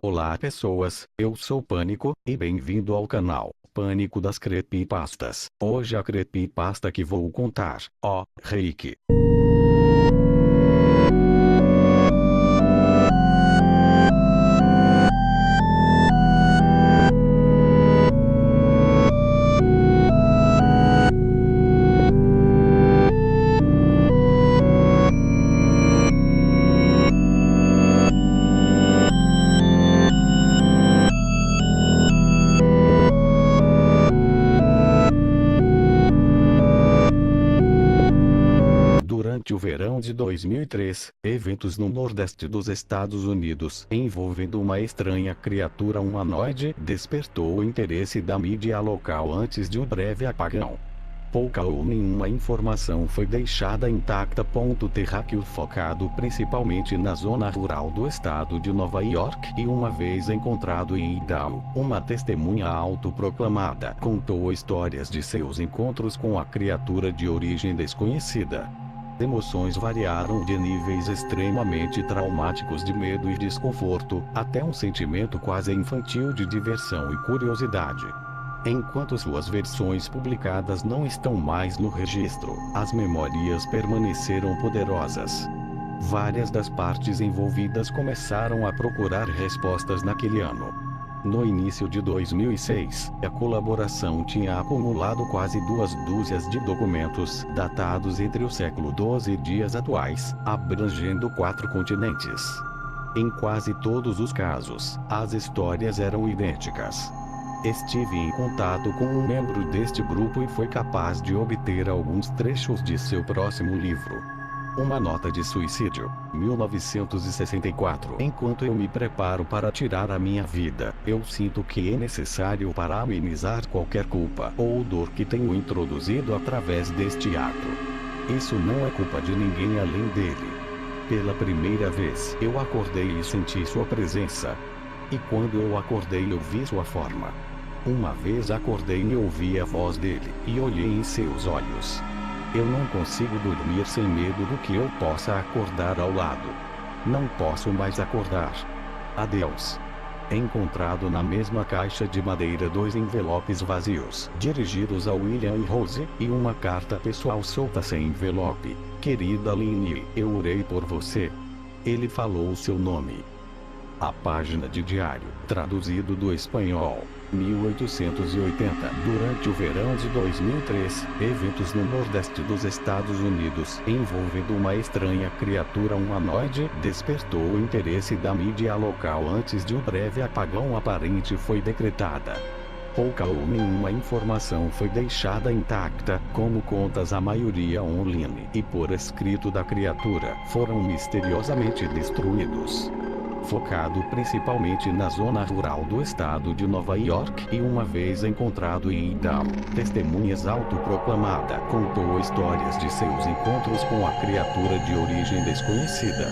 Olá pessoas, eu sou Pânico, e bem-vindo ao canal Pânico das Creepypastas. Hoje a creepypasta que vou contar, Reiki. Durante o verão de 2003, eventos no nordeste dos Estados Unidos envolvendo uma estranha criatura humanoide despertou o interesse da mídia local antes de um breve apagão. Pouca ou nenhuma informação foi deixada intacta. Terráqueo focado principalmente na zona rural do estado de Nova York, e uma vez encontrado em Idaho, uma testemunha autoproclamada contou histórias de seus encontros com a criatura de origem desconhecida. Emoções variaram de níveis extremamente traumáticos de medo e desconforto, até um sentimento quase infantil de diversão e curiosidade. Enquanto suas versões publicadas não estão mais no registro, as memórias permaneceram poderosas. Várias das partes envolvidas começaram a procurar respostas naquele ano. No início de 2006, a colaboração tinha acumulado quase 2 dúzias de documentos datados entre o século XII e dias atuais, abrangendo 4 continentes. Em quase todos os casos, as histórias eram idênticas. Estive em contato com um membro deste grupo e foi capaz de obter alguns trechos de seu próximo livro. Uma nota de suicídio, 1964. Enquanto eu me preparo para tirar a minha vida, eu sinto que é necessário para amenizar qualquer culpa ou dor que tenho introduzido através deste ato. Isso não é culpa de ninguém além dele. Pela primeira vez, eu acordei e senti sua presença. E quando eu acordei, eu vi sua forma. Uma vez acordei e ouvi a voz dele, e olhei em seus olhos. Eu não consigo dormir sem medo do que eu possa acordar ao lado. Não posso mais acordar. Adeus. Encontrado na mesma caixa de madeira 2 envelopes vazios, dirigidos a William e Rose, e uma carta pessoal solta sem envelope. Querida Lynne, eu orei por você. Ele falou seu nome. A página de diário, traduzido do espanhol, 1880. Durante o verão de 2003, eventos no nordeste dos Estados Unidos envolvendo uma estranha criatura humanoide despertou o interesse da mídia local antes de um breve apagão aparente foi decretada. Pouca ou nenhuma informação foi deixada intacta, como contas a maioria online e por escrito da criatura foram misteriosamente destruídos. Focado principalmente na zona rural do estado de Nova York, e uma vez encontrado em Idaho, testemunhas autoproclamada contou histórias de seus encontros com a criatura de origem desconhecida.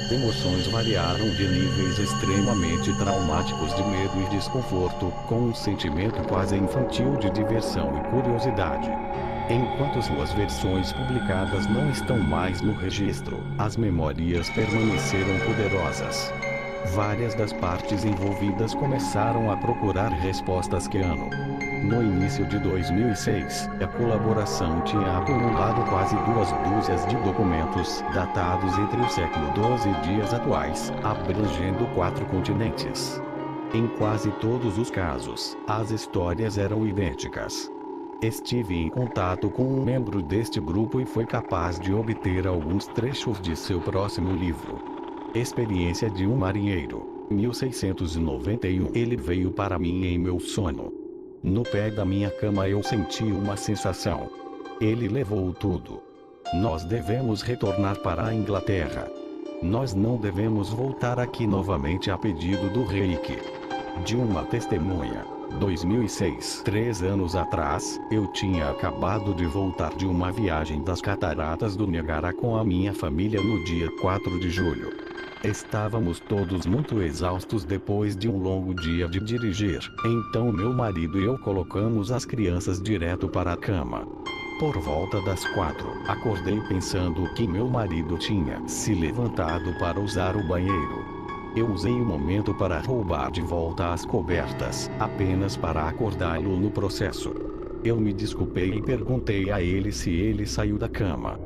Emoções variaram de níveis extremamente traumáticos de medo e desconforto, com um sentimento quase infantil de diversão e curiosidade. Enquanto suas versões publicadas não estão mais no registro, as memórias permaneceram poderosas. Várias das partes envolvidas começaram a procurar respostas que ano. No início de 2006, a colaboração tinha acumulado quase 2 dúzias de documentos datados entre o século XII e dias atuais, abrangendo 4 continentes. Em quase todos os casos, as histórias eram idênticas. Estive em contato com um membro deste grupo e foi capaz de obter alguns trechos de seu próximo livro. Experiência de um marinheiro, 1691. Ele veio para mim em meu sono. No pé da minha cama eu senti uma sensação. Ele levou tudo. Nós devemos retornar para a Inglaterra. Nós não devemos voltar aqui novamente a pedido do Reiki. De uma testemunha. 2006. 3 anos atrás, eu tinha acabado de voltar de uma viagem das Cataratas do Niágara com a minha família no dia 4 de julho. Estávamos todos muito exaustos depois de um longo dia de dirigir, então meu marido e eu colocamos as crianças direto para a cama. Por volta das 4, acordei pensando que meu marido tinha se levantado para usar o banheiro. Eu usei o momento para roubar de volta as cobertas, apenas para acordá-lo no processo. Eu me desculpei e perguntei a ele se ele saiu da cama.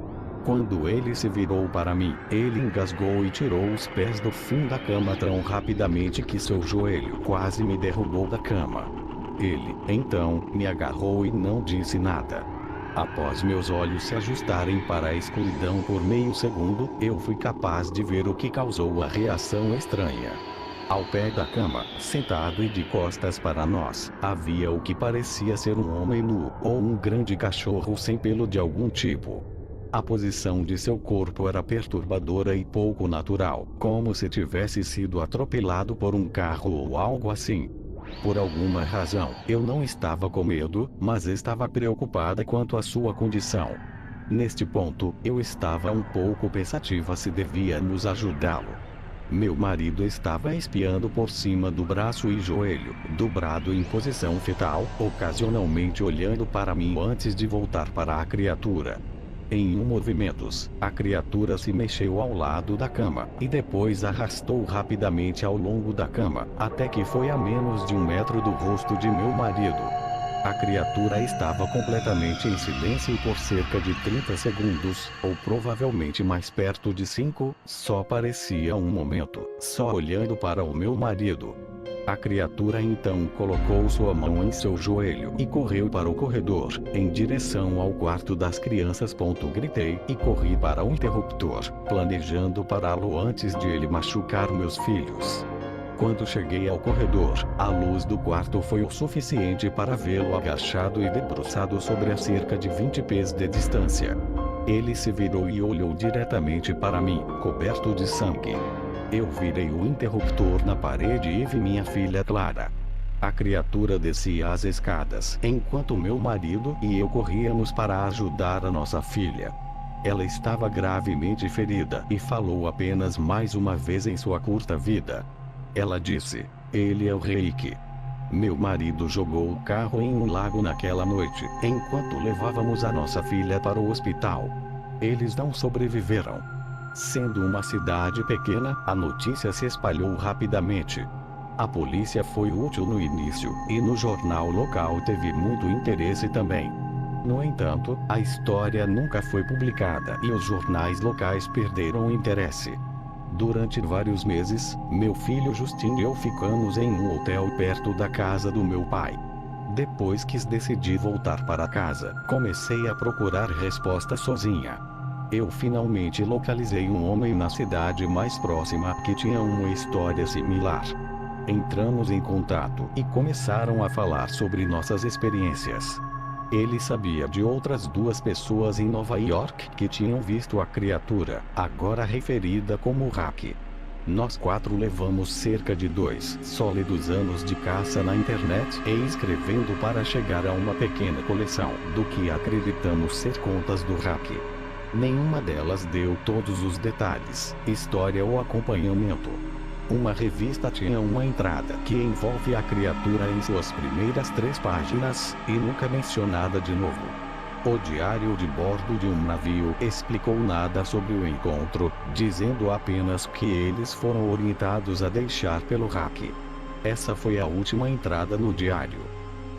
Quando ele se virou para mim, ele engasgou e tirou os pés do fim da cama tão rapidamente que seu joelho quase me derrubou da cama. Ele, então, me agarrou e não disse nada. Após meus olhos se ajustarem para a escuridão por meio segundo, eu fui capaz de ver o que causou a reação estranha. Ao pé da cama, sentado e de costas para nós, havia o que parecia ser um homem nu, ou um grande cachorro sem pelo de algum tipo. A posição de seu corpo era perturbadora e pouco natural, como se tivesse sido atropelado por um carro ou algo assim. Por alguma razão, eu não estava com medo, mas estava preocupada quanto à sua condição. Neste ponto, eu estava um pouco pensativa se devíamos ajudá-lo. Meu marido estava espiando por cima do braço e joelho, dobrado em posição fetal, ocasionalmente olhando para mim antes de voltar para a criatura. Em um movimento, a criatura se mexeu ao lado da cama, e depois arrastou rapidamente ao longo da cama, até que foi a menos de 1 metro do rosto de meu marido. A criatura estava completamente em silêncio e por cerca de 30 segundos, ou provavelmente mais perto de 5, só parecia um momento, só olhando para o meu marido. A criatura então colocou sua mão em seu joelho e correu para o corredor, em direção ao quarto das crianças. Gritei e corri para o interruptor, planejando pará-lo antes de ele machucar meus filhos. Quando cheguei ao corredor, a luz do quarto foi o suficiente para vê-lo agachado e debruçado sobre a cerca de 20 pés de distância. Ele se virou e olhou diretamente para mim, coberto de sangue. Eu virei o interruptor na parede e vi minha filha Clara. A criatura descia as escadas, enquanto meu marido e eu corríamos para ajudar a nossa filha. Ela estava gravemente ferida e falou apenas mais uma vez em sua curta vida. Ela disse: "Ele é o Reiki." Meu marido jogou o carro em um lago naquela noite, enquanto levávamos a nossa filha para o hospital. Eles não sobreviveram. Sendo uma cidade pequena, a notícia se espalhou rapidamente. A polícia foi útil no início, e no jornal local teve muito interesse também. No entanto, a história nunca foi publicada e os jornais locais perderam o interesse. Durante vários meses, meu filho Justin e eu ficamos em um hotel perto da casa do meu pai. Depois que decidi voltar para casa, comecei a procurar respostas sozinha. Eu finalmente localizei um homem na cidade mais próxima que tinha uma história similar. Entramos em contato e começaram a falar sobre nossas experiências. Ele sabia de outras 2 pessoas em Nova York que tinham visto a criatura, agora referida como Haki. Nós 4 levamos cerca de 2 sólidos anos de caça na internet e escrevendo para chegar a uma pequena coleção do que acreditamos ser contas do Haki. Nenhuma delas deu todos os detalhes, história ou acompanhamento. Uma revista tinha uma entrada que envolve a criatura em suas primeiras 3 páginas, e nunca mencionada de novo. O diário de bordo de um navio explicou nada sobre o encontro, dizendo apenas que eles foram orientados a deixar pelo Haki. Essa foi a última entrada no diário.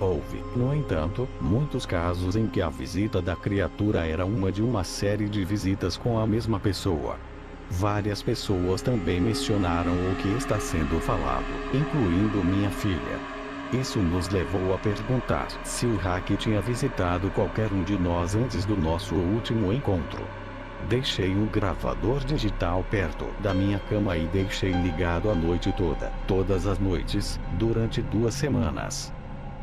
Houve, no entanto, muitos casos em que a visita da criatura era uma de uma série de visitas com a mesma pessoa. Várias pessoas também mencionaram o que está sendo falado, incluindo minha filha. Isso nos levou a perguntar se o Haki tinha visitado qualquer um de nós antes do nosso último encontro. Deixei um gravador digital perto da minha cama e deixei ligado a noite toda, todas as noites, durante 2 semanas.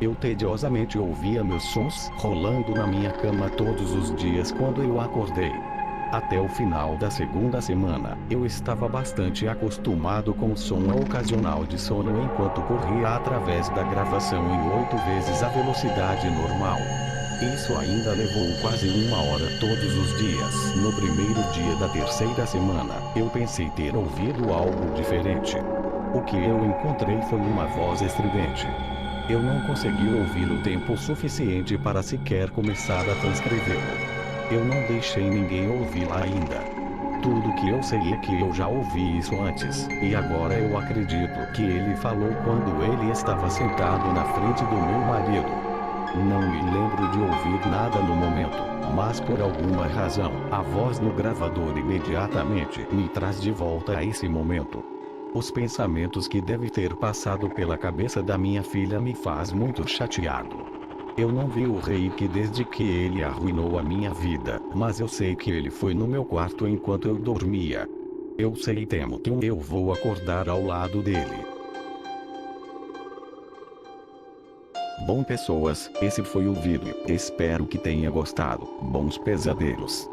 Eu tediosamente ouvia meus sons rolando na minha cama todos os dias quando eu acordei. Até o final da 2ª semana, eu estava bastante acostumado com o som ocasional de sono enquanto corria através da gravação em 8 vezes a velocidade normal. Isso ainda levou quase 1 hora todos os dias. No primeiro dia da 3ª semana, eu pensei ter ouvido algo diferente. O que eu encontrei foi uma voz estridente. Eu não consegui ouvi-lo tempo suficiente para sequer começar a transcrevê-lo. Eu não deixei ninguém ouvi-la ainda. Tudo que eu sei é que eu já ouvi isso antes, e agora eu acredito que ele falou quando ele estava sentado na frente do meu marido. Não me lembro de ouvir nada no momento, mas por alguma razão, a voz no gravador imediatamente me traz de volta a esse momento. Os pensamentos que deve ter passado pela cabeça da minha filha me faz muito chateado. Eu não vi o Reiki desde que ele arruinou a minha vida, mas eu sei que ele foi no meu quarto enquanto eu dormia. Eu sei e temo que eu vou acordar ao lado dele. Bom pessoas, esse foi o vídeo, espero que tenha gostado, bons pesadelos.